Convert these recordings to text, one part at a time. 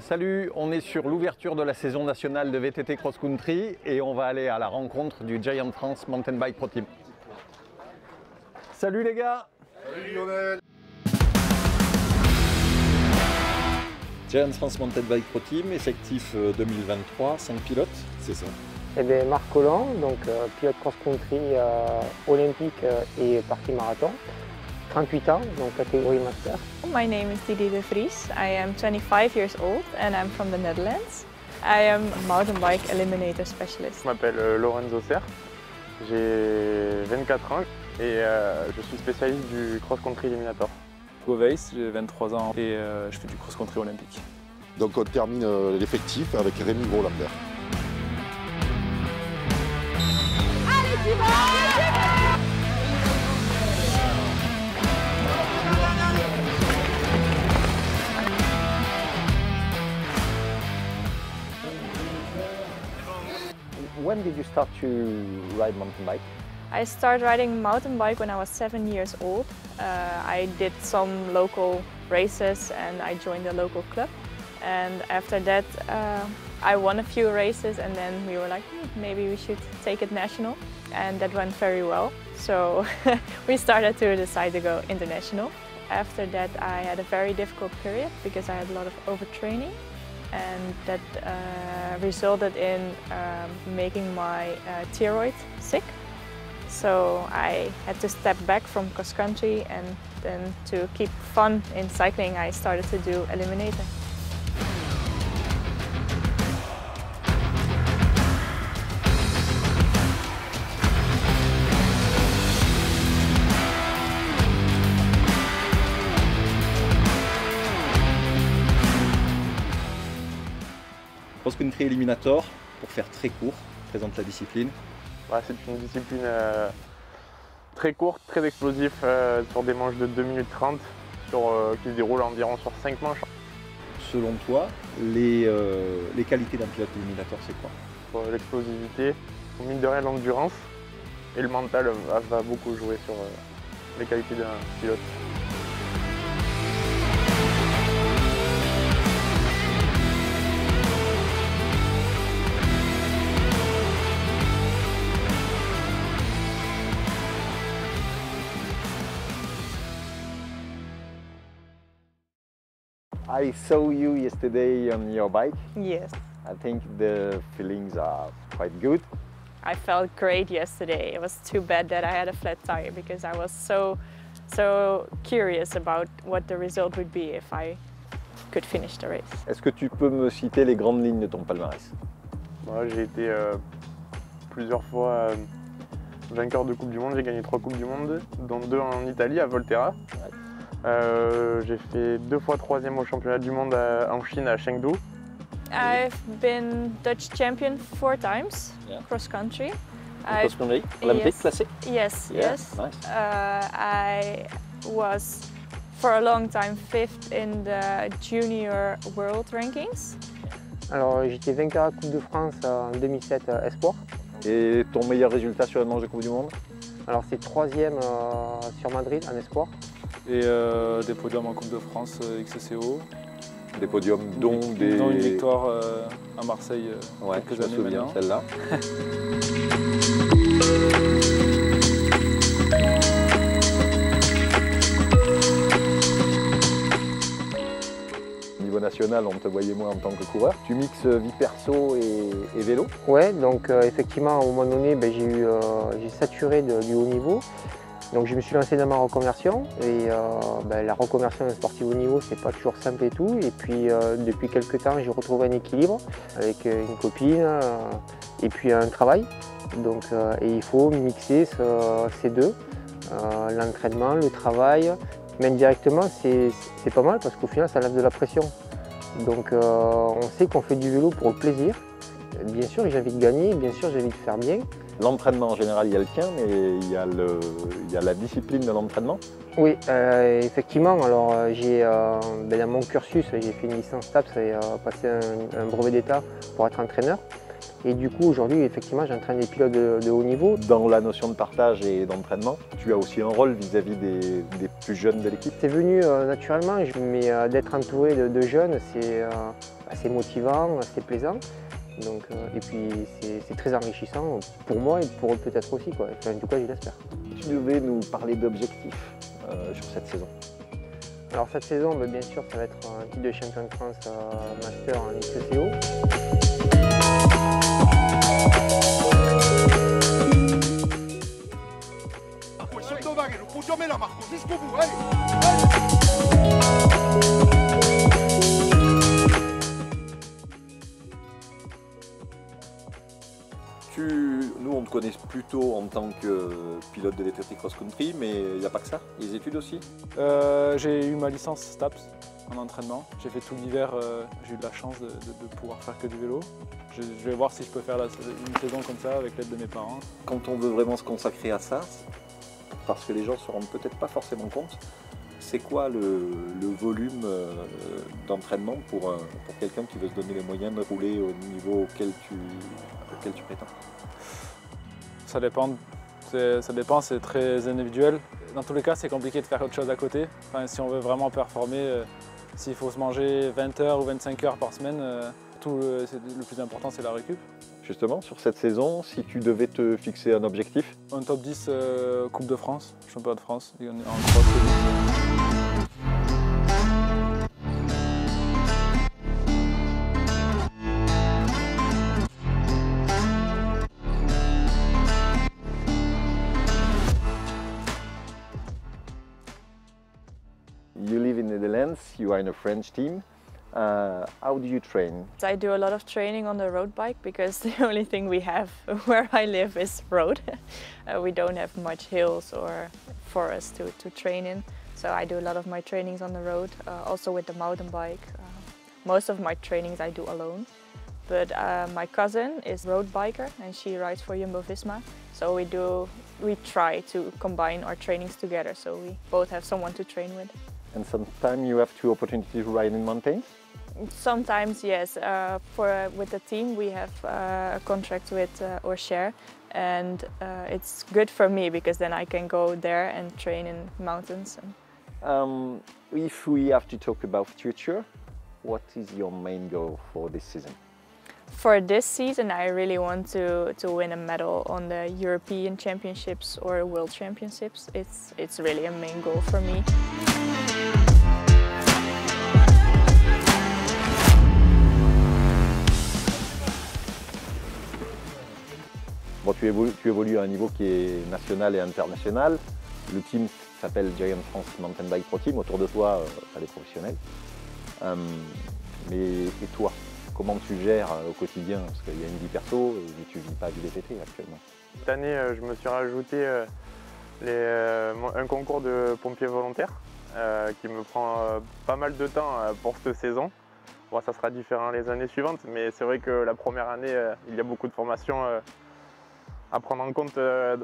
Salut, on est sur l'ouverture de la saison nationale de VTT Cross Country et on va aller à la rencontre du Giant France Mountain Bike Pro Team. Salut les gars! Salut Lionel! Giant France Mountain Bike Pro Team, effectif 2023, 5 pilotes. C'est ça. Eh bien, Marc Collant, donc pilote cross-country olympique et partie marathon. 38 ans, donc catégorie master. My name is Didi de Vries. I am 25 years old and I'm from the Netherlands. I am a mountain bike eliminator specialist. Je m'appelle Lorenzo Serre, j'ai 24 ans et je suis spécialiste du cross-country eliminator. Hugo Weiss, j'ai 23 ans et je fais du cross-country olympique. Donc on termine l'effectif avec Rémi Gros-Lambert. Allez, tu vas! When did you start to ride mountain bike? I started riding mountain bike when I was 7 years old. I did some local races and I joined a local club. And after that, I won a few races and then we were like, maybe we should take it national. And that went very well. So we started to decide to go international. After that, I had a very difficult period because I had a lot of overtraining. And that resulted in making my thyroid sick. So I had to step back from cross country, and then to keep fun in cycling I started to do eliminator. Cross Country Eliminator, pour faire très court, présente la discipline. Ouais, c'est une discipline très courte, très explosive, sur des manches de 2 minutes 30, qui se déroulent environ sur 5 manches. Selon toi, les qualités d'un pilote éliminateur, c'est quoi? L'explosivité, mine de rien l'endurance, et le mental va beaucoup jouer sur les qualités d'un pilote. I saw you yesterday on your bike. Yes, I think the feelings are quite good. I felt great yesterday. It was too bad that I had a flat tire because I was so curious about what the result would be if I could finish the race. Est-ce que tu peux me citer les grandes lignes de ton palmarès? Moi, j'ai été plusieurs fois vainqueur de Coupe du Monde. J'ai gagné 3 Coupes du Monde, dont 2 en Italie, à Volterra. J'ai fait 2 fois 3e au championnat du monde en Chine, à Chengdu. I've been Dutch champion 4 times, Yeah. cross country. Cross Country olympique Yes. classé? Yes, Yeah, yes. nice. I was for a long time 5th in the junior world rankings. Alors j'étais vainqueur à la Coupe de France en 2007 Espoir. Et ton meilleur résultat sur une manche de Coupe du Monde? Alors c'est 3e sur Madrid en Espoir. Et des podiums en Coupe de France XCO. Des podiums dont des... Dont une victoire à Marseille Ouais, je quelques me années souviens, maintenant. celle-là. Au niveau national, on te voyait moins en tant que coureur. Tu mixes vie perso et vélo. Ouais, donc effectivement à un moment donné j'ai saturé du haut niveau. Donc je me suis lancé dans ma reconversion et la reconversion d'un sportif haut niveau c'est pas toujours simple et tout. Et puis depuis quelques temps j'ai retrouvé un équilibre avec une copine et puis un travail. Donc et il faut mixer ces deux, l'entraînement, le travail. Même directement c'est pas mal parce qu'au final ça lève de la pression. Donc on sait qu'on fait du vélo pour le plaisir. Bien sûr j'ai envie de gagner, bien sûr j'ai envie de faire bien. L'entraînement en général, il y a le tien, mais il y a la discipline de l'entraînement. Oui, effectivement. Alors, dans mon cursus, j'ai fait une licence TAPS et passé un brevet d'État pour être entraîneur. Et du coup, aujourd'hui, effectivement, j'entraîne des pilotes de haut niveau. Dans la notion de partage et d'entraînement, tu as aussi un rôle vis-à-vis des plus jeunes de l'équipe. C'est venu naturellement, mais d'être entouré de jeunes, c'est motivant, c'est plaisant. Donc, et puis c'est très enrichissant pour moi et pour eux peut-être aussi, quoi. Enfin, en tout cas, je l'espère. Tu devais nous parler d'objectifs sur cette saison. Alors cette saison, bien sûr, ça va être un titre de champion de France master en XCO. Nous, on te connaît plutôt en tant que pilote de VTT cross-country, mais il n'y a pas que ça, les études aussi. J'ai eu ma licence STAPS en entraînement. J'ai fait tout l'hiver, j'ai eu de la chance de pouvoir faire que du vélo. Je vais voir si je peux faire une saison comme ça avec l'aide de mes parents. Quand on veut vraiment se consacrer à ça, parce que les gens ne se rendent peut-être pas forcément compte, c'est quoi le volume d'entraînement pour quelqu'un qui veut se donner les moyens de rouler au niveau auquel tu prétends? Ça dépend, c'est très individuel. Dans tous les cas, c'est compliqué de faire autre chose à côté. Enfin, si on veut vraiment performer, s'il faut se manger 20 heures ou 25 heures par semaine, le plus important, c'est la récup. Justement, sur cette saison, si tu devais te fixer un objectif? Un top 10 Coupe de France, championnat de France, en cross. You live in the Netherlands, you are in a French team. How do you train? I do a lot of training on the road bike because the only thing we have where I live is road. We don't have much hills or forests to train in. So I do a lot of my trainings on the road, also with the mountain bike. Most of my trainings I do alone. But my cousin is a road biker and she rides for Jumbo-Visma. So we try to combine our trainings together so we both have someone to train with. And sometimes you have two opportunities to ride in mountains? Sometimes, yes. With the team, we have a contract with Orshare, and it's good for me because then I can go there and train in mountains. If we have to talk about future, what is your main goal for this season? For this season, I really want to win a medal on the European Championships or World Championships. It's really a main goal for me. Bon, tu évolues à un niveau qui est national et international. Le team s'appelle Giant France Mountain Bike Pro Team. Autour de toi, tu as des professionnels. Mais et toi, comment tu gères au quotidien? Parce qu'il y a une vie perso et tu ne vis pas du VTT actuellement. Cette année, je me suis rajouté un concours de pompiers volontaires qui me prend pas mal de temps pour cette saison. Bon, ça sera différent les années suivantes, mais c'est vrai que la première année, il y a beaucoup de formations à prendre en compte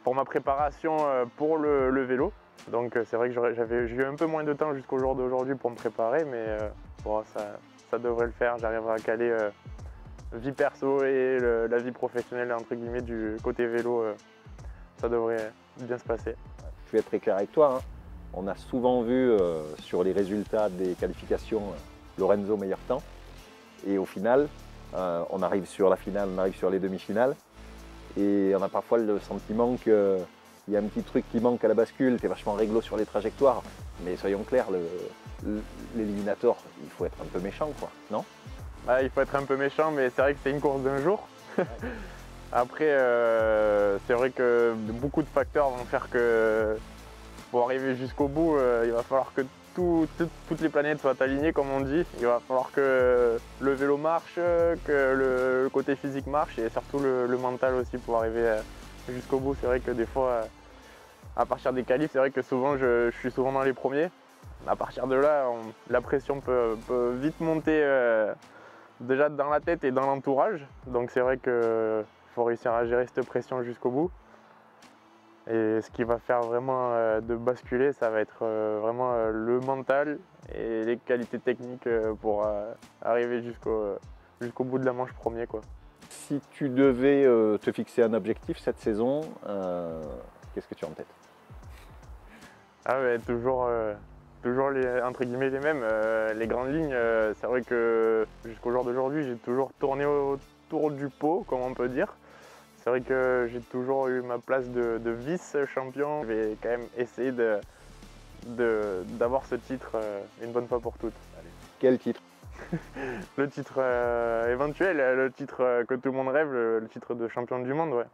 pour ma préparation pour le vélo. Donc c'est vrai que j'ai eu un peu moins de temps jusqu'au jour d'aujourd'hui pour me préparer, mais bon, ça devrait le faire. J'arriverai à caler vie perso et la vie professionnelle entre guillemets du côté vélo. Ça devrait bien se passer. Je vais être très clair avec toi, hein. On a souvent vu sur les résultats des qualifications Lorenzo meilleur temps. Et au final, on arrive sur la finale, on arrive sur les demi-finales. Et on a parfois le sentiment qu'il y a un petit truc qui manque à la bascule, tu es vachement réglo sur les trajectoires. Mais soyons clairs, l'éliminator, il faut être un peu méchant, quoi, non? Il faut être un peu méchant, mais c'est vrai que c'est une course d'un jour. Après, c'est vrai que beaucoup de facteurs vont faire que pour arriver jusqu'au bout, il va falloir que toutes les planètes soient alignées, comme on dit. Il va falloir que le vélo marche, que le côté physique marche et surtout le mental aussi pour arriver jusqu'au bout. C'est vrai que des fois, à partir des qualifs, c'est vrai que souvent je suis souvent dans les premiers. À partir de là, la pression peut vite monter déjà dans la tête et dans l'entourage. Donc c'est vrai qu'il faut réussir à gérer cette pression jusqu'au bout. Et ce qui va faire vraiment de basculer, ça va être vraiment le mental et les qualités techniques pour arriver jusqu'au bout de la manche premier, quoi. Si tu devais te fixer un objectif cette saison, qu'est-ce que tu as en tête? Ah ouais, toujours les, entre guillemets les mêmes, les grandes lignes. C'est vrai que jusqu'au jour d'aujourd'hui, j'ai toujours tourné autour du pot, comme on peut dire. C'est vrai que j'ai toujours eu ma place de vice-champion. Je vais quand même essayer d'avoir ce titre une bonne fois pour toutes. Allez. Quel titre? Le titre éventuel, le titre que tout le monde rêve, le titre de champion du monde, ouais.